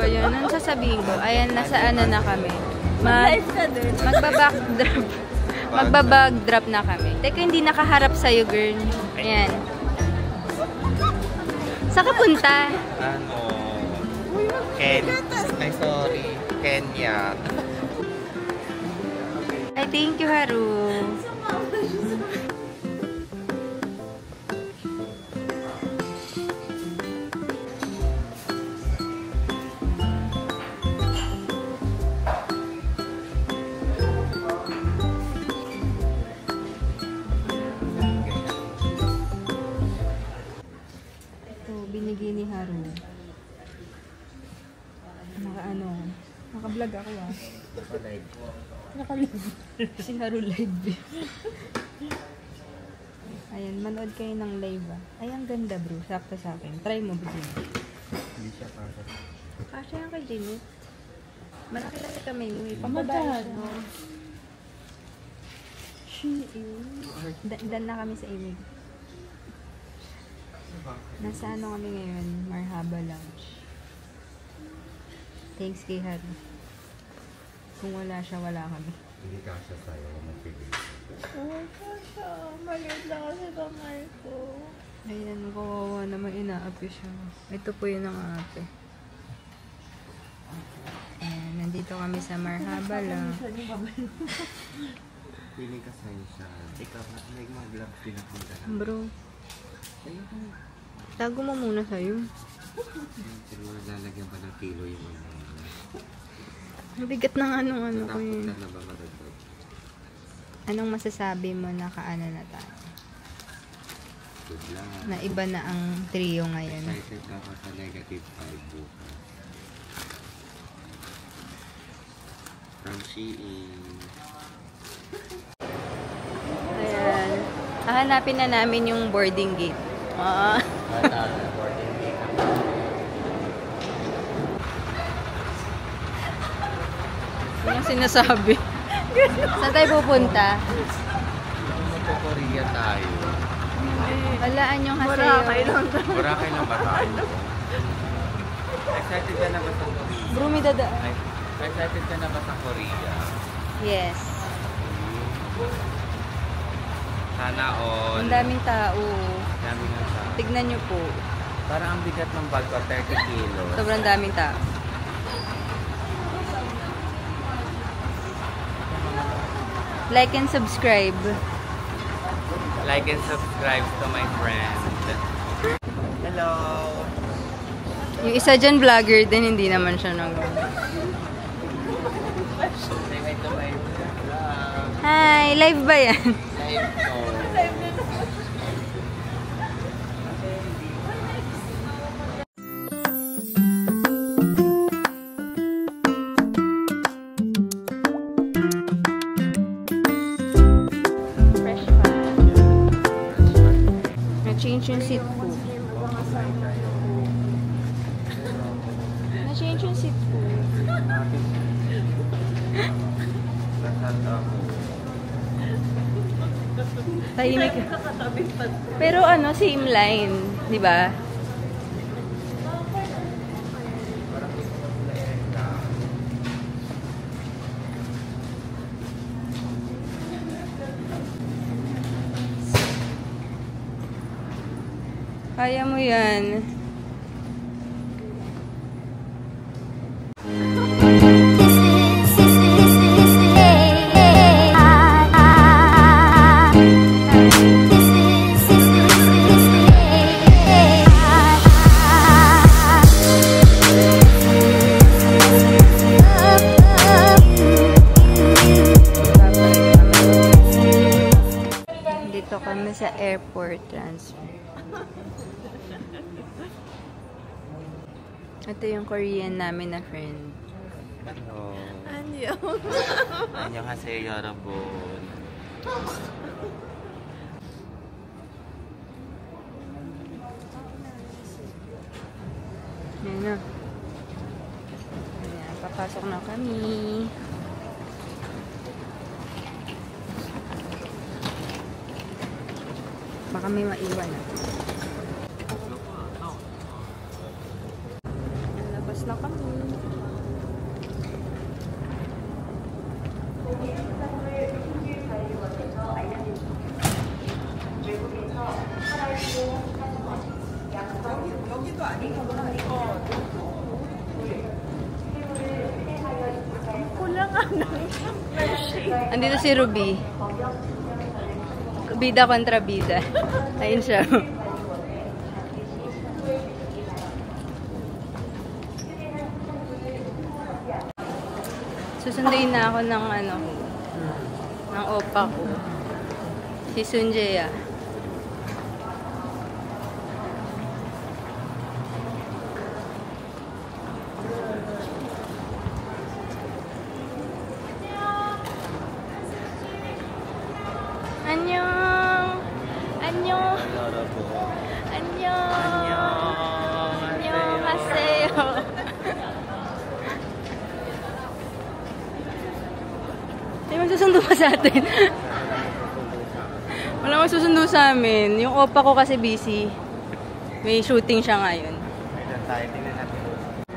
yun. Anong sasabihin ko? Ayan, nasa ano na kami. Mag-live ka din. Magbabackdrop. Magbabackdrop na kami. Teka, hindi nakaharap sa'yo, girl. Ayan. Saan ka punta? Ay, sorry. Kenya. Ay, thank you, Haru. Binigay ni Haru. Naka-vlog ako Naka-live. Si Haru live. Ayan, manood kayo ng live Ay, ang ganda bro. Sakto sa akin. Try mo, bigyan. Hindi siya para. Kasha yan kay Jimmy. Malaki kasi kami. Pamabahay. Dan na kami sa imig. Nasa ano kami ngayon? Marhaba Lounge. Thanks kay Haru. Kung wala siya, wala kami. Hindi kasha sa'yo. Magpili. Oh, kasha. Maliit lang kasi kamay ko. Ayan, kawawa naman. Inaapi siya. Ito po yun ang aapi. Ayan, nandito kami sa Marhaba Lounge. Piling ka sa'yo siya. Ikaw, mag-vlog pinapunta na. Bro. Tago mo muna sa'yo. Siguro lalagyan pa ng kilo yung ano. Ang bigat ng ano ko yun. Na ba matagod? Anong masasabi mo na kaano na tayo? Good luck. Na iba na ang trio ngayon. Excited ako sa negative 5 bukas. From Shein. Ayan. Hahanapin na namin yung boarding gate. Boarding gate. Yung sinasabi. Saan tayo pupunta? Magpo-Korea tayo. Walaan yung hasayo. Boracay lang ba tayo? Excited ka na ba sa Korea? Brumi dada. Excited ka na ba sa Korea? Yes. Sana all. Ang daming tao. Dami ng tao. Tignan nyo po. Parang ang bigat ng bag ko, 30 kilos. Sobrang daming tao. Like and subscribe. Like and subscribe to my friend. Hello! Yung isa dyan vlogger din, hindi naman siya nag Say hi to my vlog. Hi! Live ba yan? Live ko. Fresh pa. Na-change yung seat ko. Na-change yung seat ko. Tahimik. Pero ano, same line. Di ba? Kaya mo yan. Dito kami sa airport transfer. Ito yung Korean namin na friend. Hello. Annyeong. Annyeonghaseyo, 여러분. Ayan na. Ayan, papasok na kami. Baka may maiwan na. Labas na kami. Kulang ka ng Andito si Ruby. Bida kontra bida. Ayun siya. Susunduin na ako ng ano ko. Ng opa ko. Si Sunjaya. Annyeong! Annyeong! Annyeong! Annyeonghaseyo! May magsusundo pa sa atin. Walang magsusundo sa amin. Yung opa ko kasi busy. May shooting siya ngayon. Tignan tayo, tignan natin.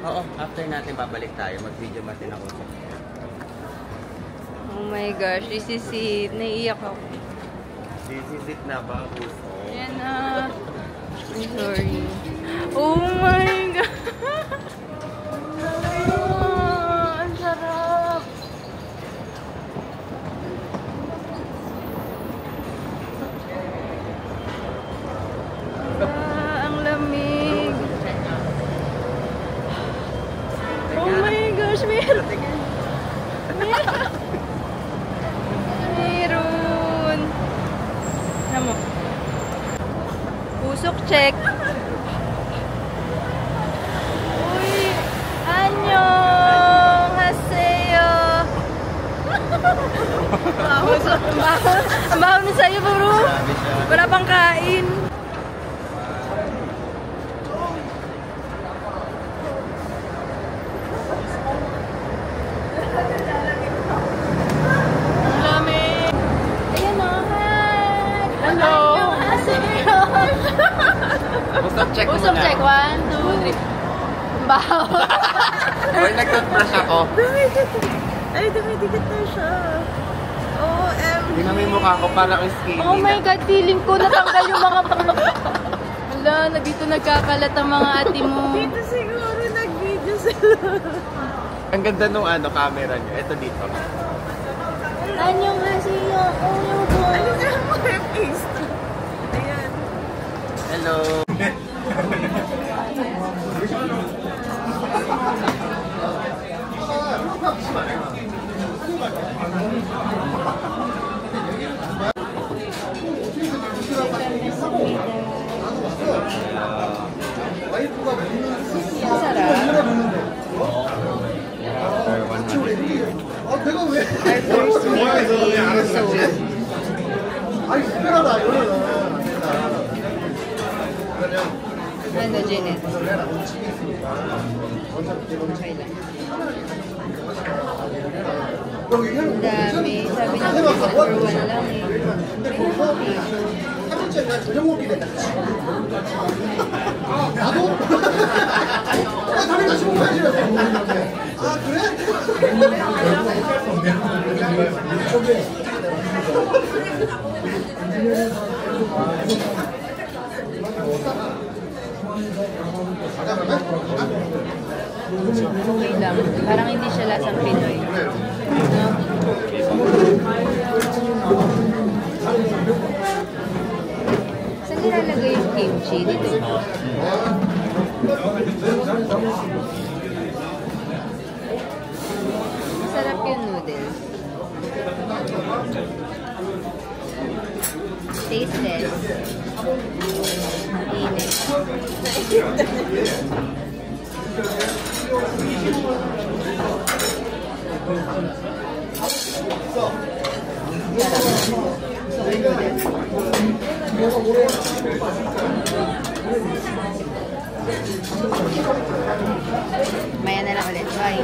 Oo, after natin babalik tayo. Mag-video natin ako. Oh my gosh, this is it. Naiiyak ako. This is it na ba? Yan na. I'm sorry. Oh my God. Ang sarap. Ang lamig. Oh my gosh, meron. Meron. Ano mo? Pusok check. Uy! Annyeonghaseyo! Ang baho na sa'yo, bro. Wala pang kain. Ang lamig. Ayan o, hi! Hello! Annyeonghaseyo! Usap check mo Usok na. check. 1, 2, 3. Baho. Or nag-toothbrush ako. Ay, dumidikit na siya. OMG. Tingnan mo yung mukha ko, parang skinny. Oh my God, feeling ko natanggal yung mga Hala, na dito nagkakalat ang mga ate mo. Dito siguro nag-video sila. Ang ganda nung camera niyo. Ito dito. Annyeonghaseyo. Ano nga mo yung face? Ayan. Hello. Our first meal in Seoul. Ano, Janet? Okay lang. Ang dami. Sabi na ko, for one lang eh. Okay lang. Parang hindi siya lasang Pinoy. No? Saan nilalagay yung kimchi? Dito. Masarap yung noodles. Tasteless. Init. Maya na lang ulit. Bye.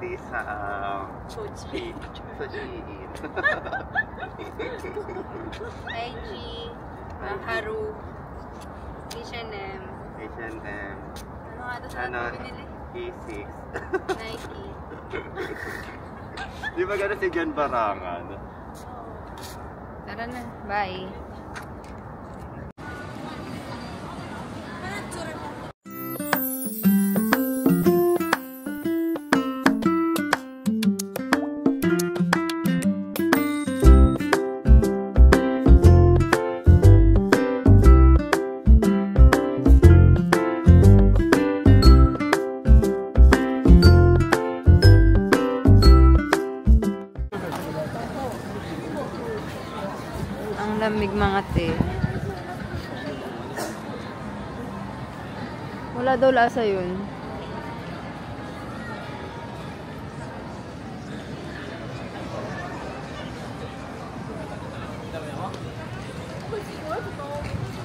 Daddy sa Sochi. sa Shein. IG, Haru, H&M. H&M. Ano nga ito sa Ano? pinili? E6. Nike. Di ba gano'n si John Barangan? Tara na. Bye. Ang lamig mga te. Wala daw lasa yun.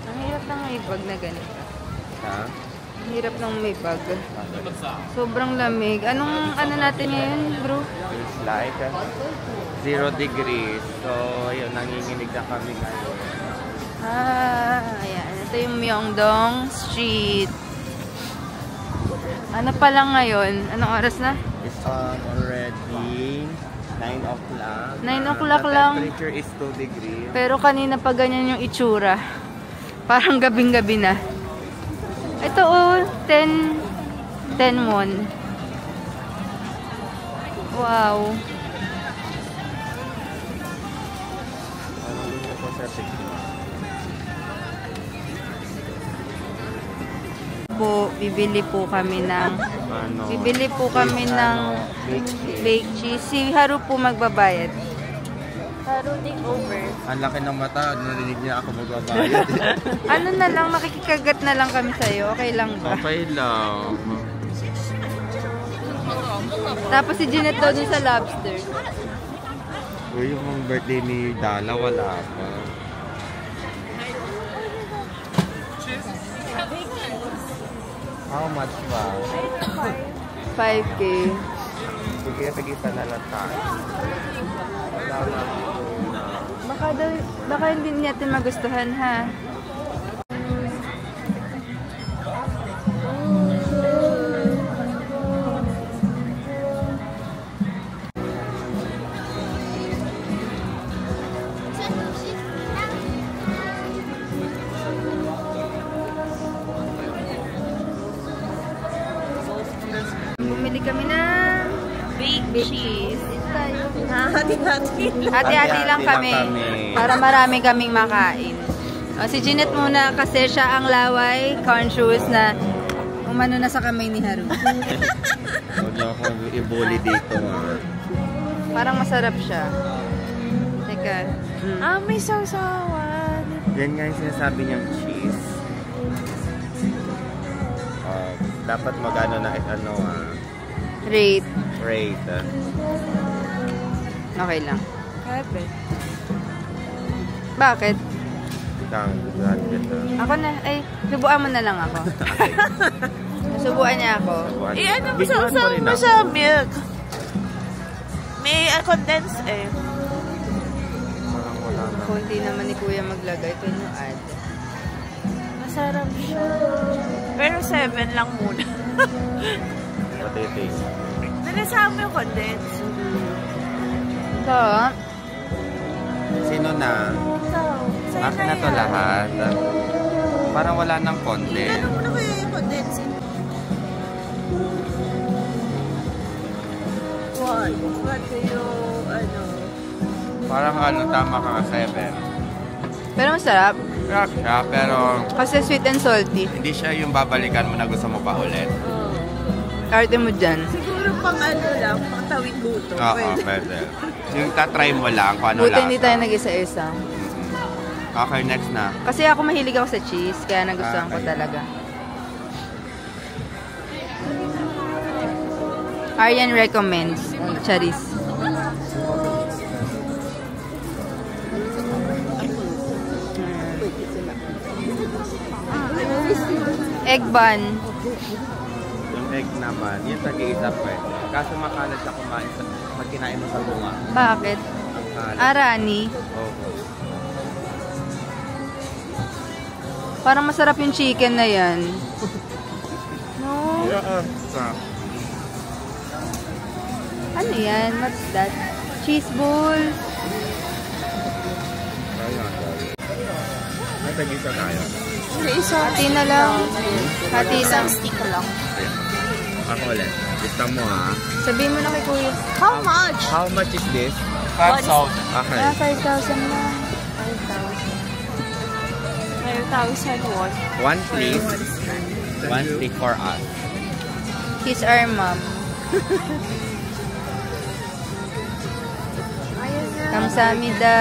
Ang hirap ng may bag na ganito. Ha? Ang hirap ng may bag. Sobrang lamig. Anong ano natin ngayon, bro? It's like 0 degrees. So, ayun, nanginginig na kami ngayon. Ayan. Ito yung Myeongdong Street. Ano pa lang ngayon? Anong oras na? It's already 9 o'clock. 9 o'clock lang. The temperature is 2 degrees. Pero kanina pa ganyan yung itsura. Parang gabing-gabi na. Ito oh, 10 won. Wow. Bibili po kami ng baked cheese. Si Haru po magbabayad. Haru, take over. Ang laki ng mata, narinig niya ako magbabayad. Ano na lang, makikikagat na lang kami sa'yo. Okay lang ba? Okay lang. Tapos si Jeanette daw dun sa lobster. Uy, yung birthday ni Dala, wala pa. How much ba? 5K. Sige, tagitan na lang tayo. Baka hindi natin magustuhan, ha? Bumili kami ng baked cheese. Hati-hati lang kami. Para marami kaming makain. O, si Jeanette muna kasi siya ang laway, conscious na umano na sa kamay ni Haru. Huwag niyo akong i-bully dito, ha. Parang masarap siya. Teka. May sausawan. Yan nga yung sinasabi niyang cheese. Dapat magano na Rate. rate. Okay lang. Happy. Bakit? Kita. Ako na. Ay, subuan mo na lang ako. Subuan niya ako. Ano mo sausawan mo sa milk? May condense eh. Parang wala na. Kunti naman ni Kuya maglagay. Ito yung add. Masarap siya. Pero 7 lang muna. Patitis. Nalasama yung condense. So, Sino na? Sa'yo Akin na to lahat. Parang wala nang content. Ano mo na kaya yung condense? What yung Parang tama ka 7. pero masarap. Sarap siya, pero Kasi sweet and salty. hindi siya yung babalikan mo na gusto mo pa ulit. Arte mo dyan. siguro pang lang, pang tawid buto. Oo, pwede. Yung tatry mo lang kung ano Buti lang. hindi tayo nag-isa-isa. Okay, next na. Kasi ako mahilig ako sa cheese, kaya nagustuhan ko Okay. talaga. Aryan recommends. Charis. Egg bun. Yung egg naman, yung tag-iisa pwede. Kaso makalat sa kumain pag kinain mo sa bunga. Bakit? Arani. Oo. Parang masarap yung chicken na yan. No? Yeah, Ano yan? What's that? Cheese balls. Ay, tag-isa tayo. Hati na lang. Hati lang. Stick lang. Ako ulit. Lista mo ha. Sabihin mo na kay Kuya. How much? How much is this? 5,000. Okay. 5,000 lang. 5,000 what? One please. One stick for us. He's our mom. Kamsahamnida.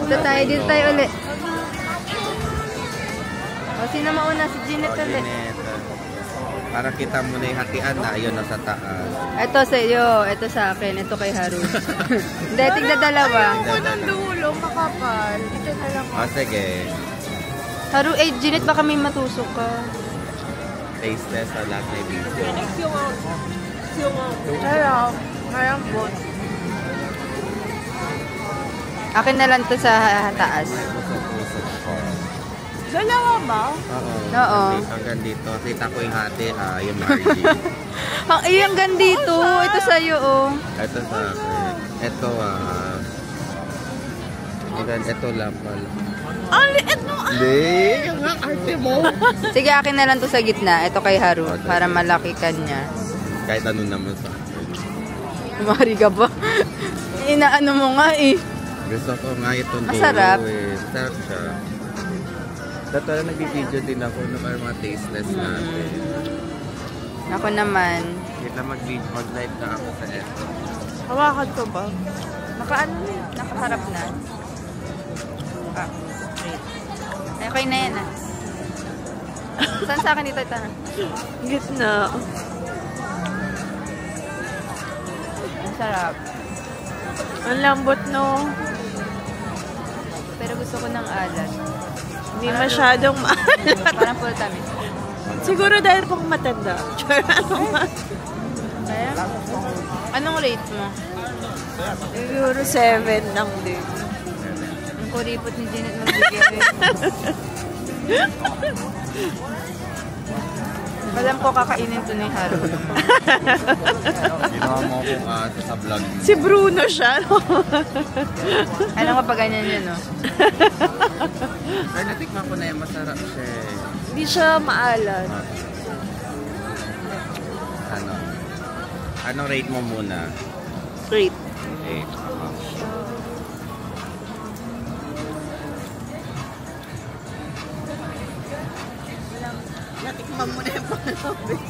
Dito tayo ulit. O, sino mauna? Si Jeanette ulit. Para kita mo na yung hatian na. Ayun, nasa taas. Ito sa iyo. Ito sa akin. Ito kay Haru. Hindi, tigda dalawa. Ako ng dulo, makapal. Ito na lang. O, sige. Haru, Jeanette, baka may matusok ka. Taste test sa lahat may video. Parang bot. Akin na lang to sa taas. Pusok-pusok ko. Dalawa ba? Oo. Hanggang dito. Kita ko yung hati ha. Yung Margie. Ang iyang gandito. Ito sa'yo, oh. Ito sa akin. Ito ito lang pala. Ang liit mo! Hindi. Yung arte mo. Sige, akin na lang to sa gitna. Ito kay Haru. Para malaki ka niya. Kahit ano naman sa akin. Kumari ka ba? Inaano mo nga eh. Gusto ko nga itong Masarap. dulo eh. Masarap siya. Totoo lang nag-video din ako na parang mga tasteless natin. Ako naman. Kita mag-live na ako sa eto. Hawakan ko ba? Nakaano na? Nakaharap na. Ah, great. Ay, okay na yan ah. Saan sa akin ito? Gitna. Ang sarap. Ang lambot, no? Pero gusto ko ng alat. Hindi masyadong maalat. Parang full tamis. Siguro dahil pang matanda. Kaya? Anong rate mo? Siguro 7 lang din. Ang kuripot ni Jeanette magbigay. Alam ko kakainin to ni Haru. Ginawa mo akong sa vlog. Si Bruno siya, no? Alam ko pa ganyan yun, no? Pero natikman ko na yung masarap siya eh. Hindi siya maalat. Ano? Anong rate mo muna? Great. 8. Natikman mo na yung pangalabis.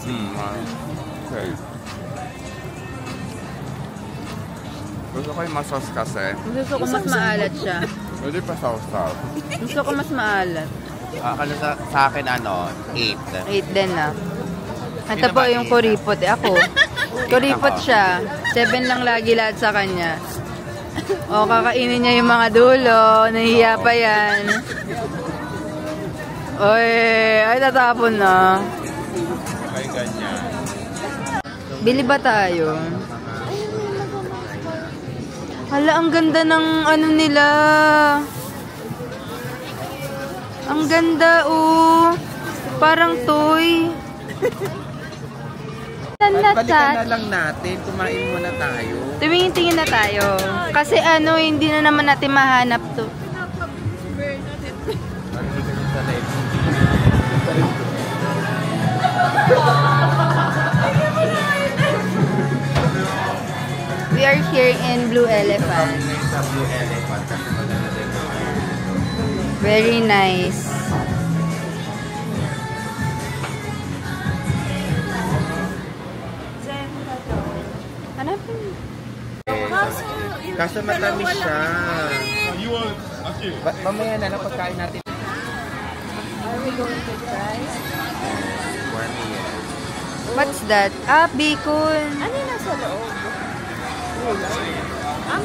Okay. Gusto ko yung masos kasi. Gusto ko mas maalat siya. Pwede pa sauce-sauce. Gusto ko mas maalat. Sa akin 8. 8 din na. Ito po yung kuripot. Ako. Kuripot siya. 7 lang lagi lahat sa kanya. O, kakainin niya yung mga dulo. Nahiya pa yan. Oy, ay tatapon na. Ay, ganyan. Bili ba tayo? Hala, ang ganda ng ano nila. Ang ganda, oh. Parang toy. Balikan na lang natin. Kumain muna tayo. Tumingin-tingin na tayo. Kasi ano, hindi na naman natin mahanap to. We are here in Blue Elephant. Very nice. Hanapin. Kaso matamis siya. Mamaya na lang pagkain natin. Are we going to try? What's that? Ah, bacon. Ano yung nasa loob?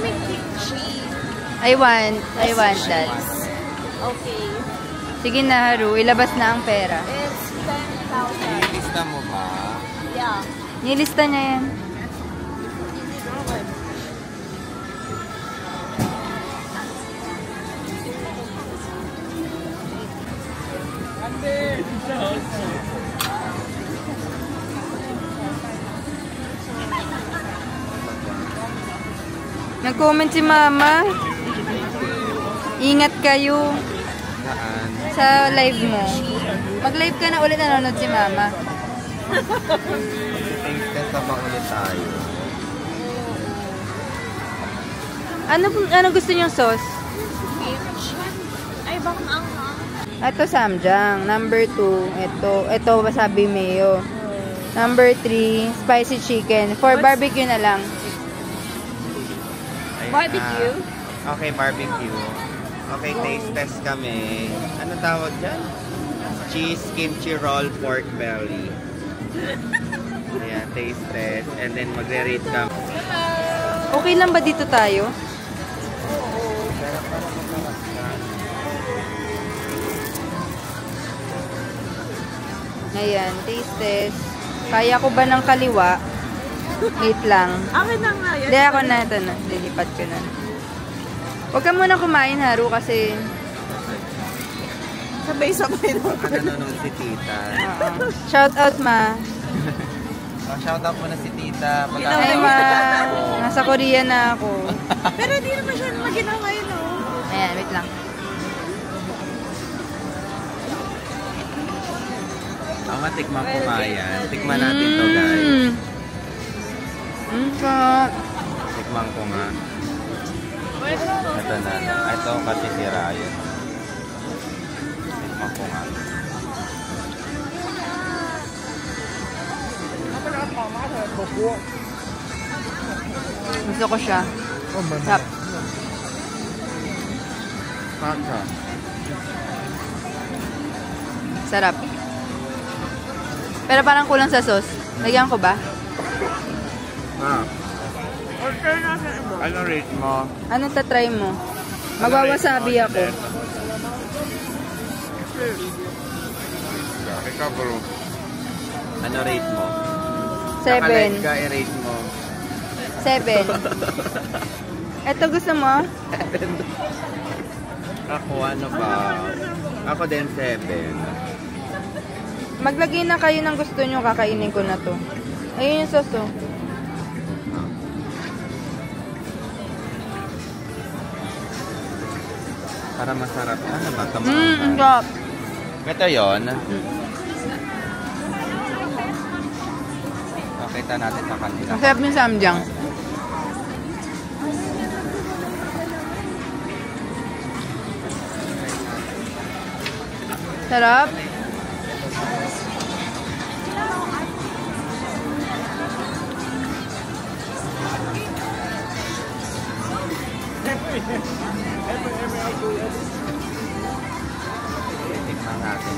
May kimchi. I want that. Okay. Sige na, Haru. Ilabas na ang pera. It's 10,000. Nilista mo ba? Yeah. Nilista niya yan. Nag-comment si Mama. Ingat kayo. Saan? Sa live mo. Mag-live ka na ulit, nanonood si Mama. Taste test na ba ulit tayo? Ano gusto niyong sauce? Ay, bakit ang Ito samjang. Number 2, ito wasabi mayo. Number 3, spicy chicken. For barbecue na lang. Barbecue? Okay, barbecue. Okay, taste test kami. Ano tawag dyan? Cheese kimchi roll pork belly. Ayan, taste test. And then magre-rate kami. Okay lang ba dito tayo? Ayan, taste test. Kaya ko ba ng kaliwa? Wait lang. Akin na nga yan. Hindi ako na. Ito na. Lilipat ko na. Huwag ka muna kumain, Haru, kasi... Sabay-sabay na. Nanonood si tita. Shout out, Ma. Shout out mo na si tita. Hi, Ma. Nasa Korea na ako. Pero hindi naman siya maginawa yun, oh. Ayan, wait lang. Tikman ko nga yan. Tikman natin to, guys. Tikman ko nga. Ito na. Ito kasi sira yun. Tikman ko nga. Gusto ko siya. Sarap. Sarap. Pero parang kulang sa sauce. Lagyan ko ba? Ano rate mo? Anong tatry mo? Magwawasabi ako. Ikaw, bro. Ano rate mo? 7. Nakalive ka, i-rate mo. 7. Ito gusto mo? Ako, ano ba? Ako din 7. Maglagay na kayo ng gusto nyo, kakainin ko na to. Ayun yung sauce, oh. Para masarap. Ano ba? Ang sarap. Ito yun. Pakita natin sa kanila. Ang sarap yung samjang. Sarap. Tikman natin.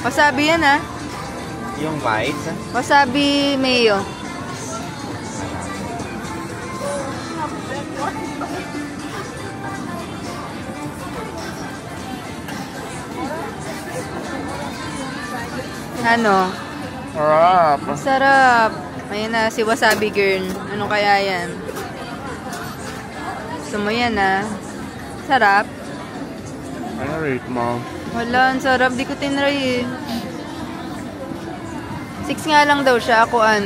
Wasabi yan, ha? Yung white. Wasabi mayo. Ano? Sarap. Masarap. Ayun na, si Wasabi Girl. Ano kaya yan? Gusto mo yan, ha? Sarap. Ano rate mo? Wala, ang sarap. Di ko tinry, eh. 6 nga lang daw siya. Ako, 7.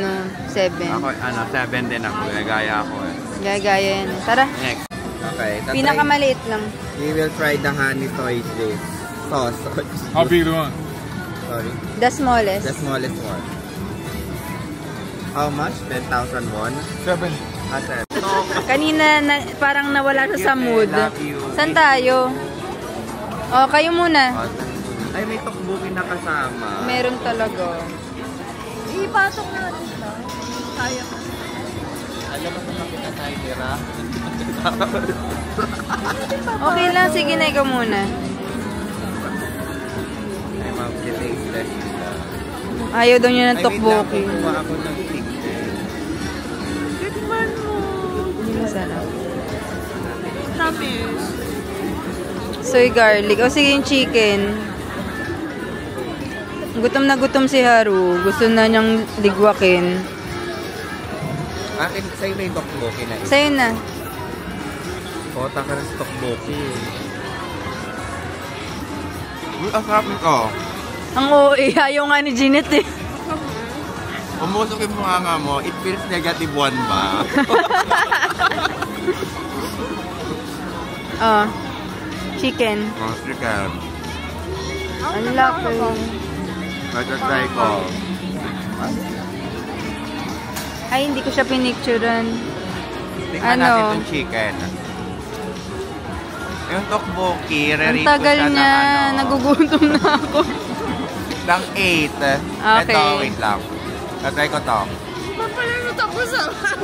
Ako, 7 din ako. Gaya ako eh. Gaya yan. Tara. Next. Okay. Pinakamaliit lang. We will try the honey soy this sauce. How big do you want? Sorry. The smallest. The smallest one. How much? 10,000 won? 7. Kanina, parang nawala siya sa mood. Love you. Saan tayo? Oh, kayo muna. Ay, may tukbukin na kasama. Meron talaga. Ipasok natin na. Kaya ko. Alam mo sa kita tayo, Tira? Okay lang, sige na ikaw muna. Ay, mag-taste test nila. Ayaw daw niya ng Ay, wait lang. tteokbokki. Kukuha ako ng chicken. Tikman mo. Masarap. Promise. Soy garlic. O sige yung chicken. Gutom na gutom si Haru. Gusto na niyang ligwakin. Akin, sa'yo na yung tokboki na. Sa'yo na. Kota ka rin sa tokboki. Uy, asarap nito. Ang OA, ayaw nga ni Jeanette eh. Umusok yung mukha mo, it feels negative 1 ba? Oh. Chicken. Oh, chicken. Ang laki. Nagtatry ko. Ay, hindi ko siya pinicturean. Tingnan natin itong chicken. Yung tokboki, ang tagal niya. Nagugutom na ako. Ng 8. Okay. Ito, wait lang. Tatry ko to. Mapala na tapos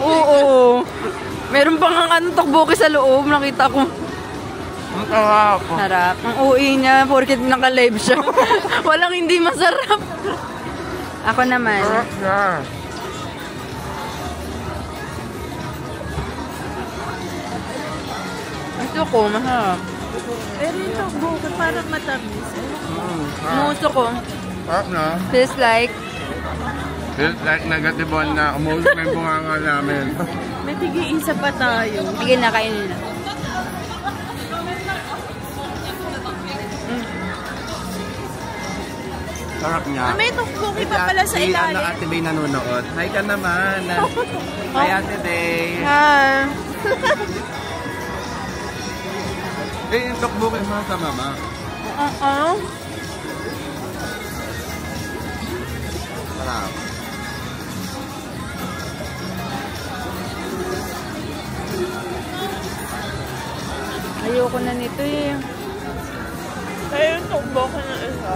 Oo. Meron pang ang tokboki sa loob. Nakita ko. Ang sarap. Sarap. Ang uwi niya, porket naka-live siya. Walang hindi masarap. Ako naman. Sarap na. Gusto ko, masarap. Pero yung tokboki parang matamis. Muso ko. Sarap na. Feels like Feels like negative 1 na. Umusok na yung bunganga namin. May tig-iisa pa tayo. sige na, kainin na. Sarap niya. May tokboki pa pala sa ilalim. Si Ate Bay nanonood. Hi ka naman. Hi Ate Bay. Ah. Yung tokboki mo sa mama. Sarap. Ayoko na nito eh. Kaya yung tokboki na isa.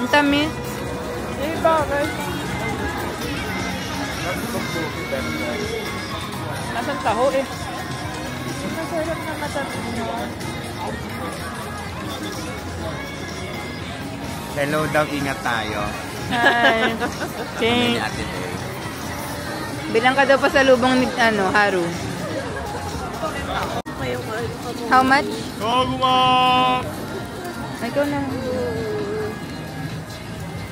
Ang tamis. Eh, bakit? Nasaan taho eh? Masarap na matamis niya. Hello daw, ingat tayo. Hi. Ni Okay. Ate Bay. Bilang ka daw pa sa lubong ni Haru. Kayo ka, How much? Dogma! Ikaw na.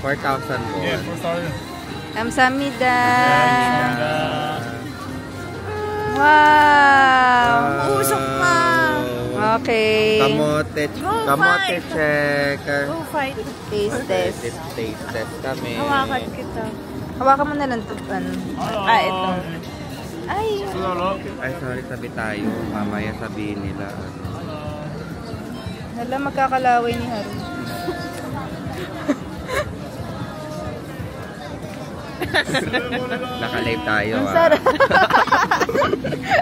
4,000 mo. Yeah, Kamsahamnida. Wow. Usok pa. Okay. Kamote fight. check. Go fight. Taste test. Taste test kami. Hawakan kita. Hawakan mo na lang ito. Ito. Ay. Ay, sorry, sabi tayo. Mamaya sabihin nila. Hala, magkakalaway ni Haru. Naka-live tayo. Ang sarap.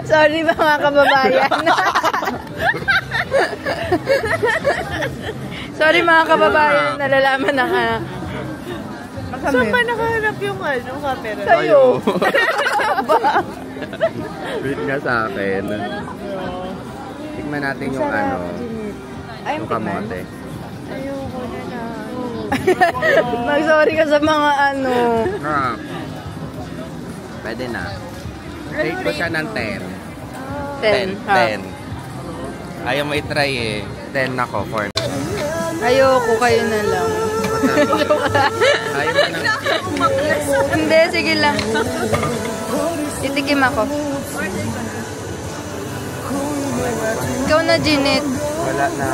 Sorry mga kababayan. Sorry mga kababayan. Nalalaman ng Saan ba nakahanap yung camera? Sa'yo. Wait nga sa akin. Tignan natin yung Ay, yung kamote. Ayoko na na. Mag-sorry ka sa mga Ah. Pwede na. Rate ko siya ng 10. 10. 10. Ayaw mo i-try eh. 10 ako for Ayoko, kayo na lang. Ayaw mo na. Hindi, sige lang. Titikim ako. Ikaw na, Jeanette. Wala na.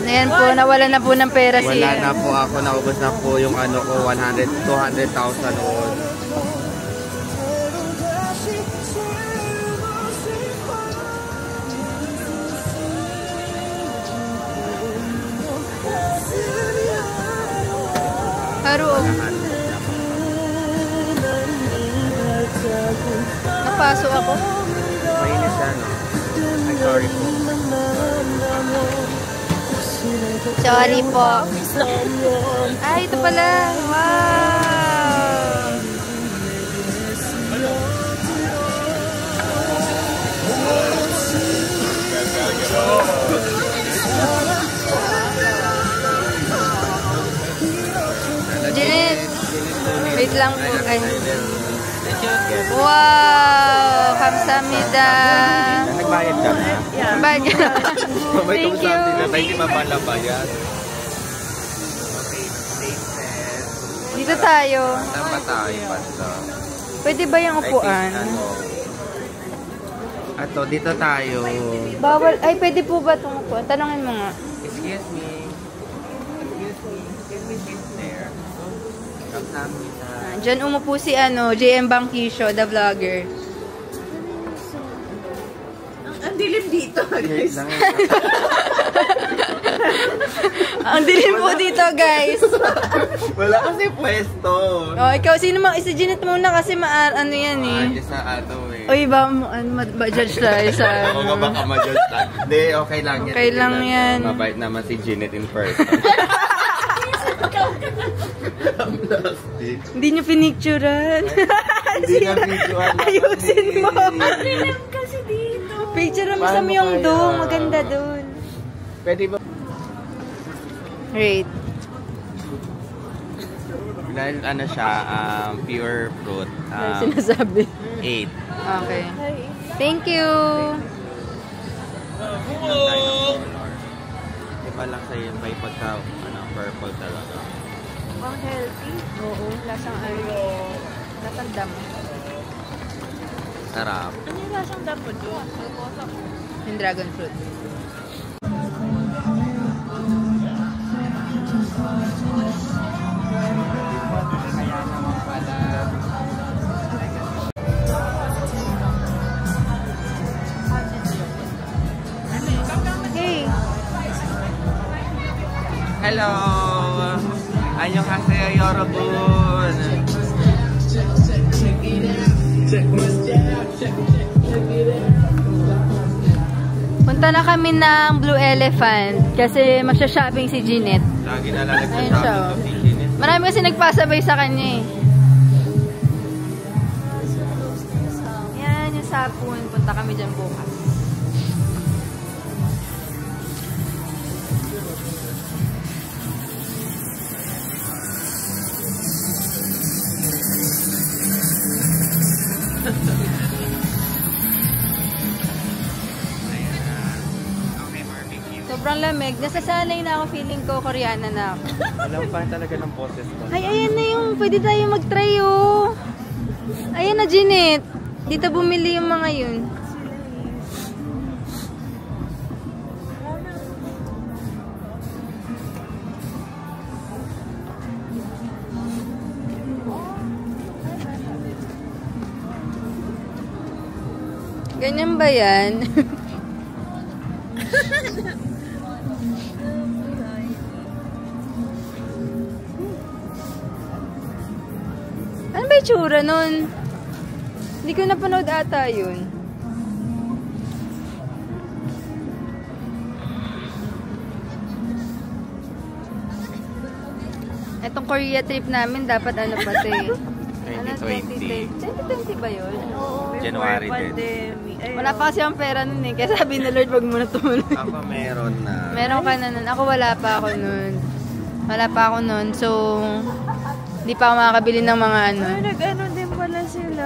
Ayan po, nawala na po ng pera si... Wala na po ako. Naubos na po yung ko. 200,000 won. Haru. Napasok ako. Mainit na, no? Ay, sorry po. Sorry po. Ay, ito pala. Wow. Jeanette. Wait lang po. Ay. Wow! Kamsamida! Nagbayad ka na? Yeah. Thank you. Hindi mapalabayad. Okay, taste test. Dito tayo. Saan ba tayo, Pasta? Pwede ba yung upuan? Ato, dito tayo. Bawal. Ay, pwede po ba itong upuan? Tanungin mo nga. Excuse me. Can we sit there? Kamsamida. Diyan umupo si JM Bangkisho, the vlogger. Ang dilim dito, guys. Ang dilim po dito, guys. Wala kasi pwesto. Oh, ikaw, sino mang isa Janet muna kasi ano yan eh. Sa eh. Oy, ba-judge tayo sa Ako nga baka ma-judge tayo. Hindi, okay lang yan. Okay lang yan. Mabait naman si Janet in person. Hindi nyo pinicturean. Hindi na videoan. Ayusin mo. Dilim kasi dito. Picture mo sa Myeongdong. Maganda dun. Pwede ba? Great. Dahil ano siya, pure fruit. Sinasabi. 8. Okay. Thank you. Di ba lang sa'yo yung may pagka, purple talaga. Ang healthy. Oo. Lasang lasang dam. Sarap. Ano yung lasang dapo doon? Yung dragon fruit. Hey. Hello! Annyeonghaseyo, 여러분! Punta na kami ng Blue Elephant kasi magsha-shopping si Jeanette. Lagi na lang Ayun siya, nagsasabi oh. ko si Jeanette. Marami kasi nagpasabay sa kanya eh. Yan yung sapun. Punta kami dyan bukas. Okay, barbecue. Sobrang lamig. Nasasanay na ako. Feeling ko Koreana na ako. Alam pa talaga ng boses ko. Ay, ayan na yung pwede tayo mag-try oh. Ayan na, Jeanette. Dito bumili yung mga yun. Ganyan ba yan? Ano ba yung tsura nun? Hindi ko napanood ata yun. Etong Korea trip namin, dapat ano pati. 2020. 2020 ba yun? Oo. January din. Pandemic. Ay, Wala pa kasi ang pera nun eh. Kaya sabi ni Lord, wag mo na tumuloy. Ako meron na. Meron ka na nun. Ako wala pa ako nun. Wala pa ako nun. So, hindi pa ako makakabili ng mga ano. Ay, nag-ano din pala sila.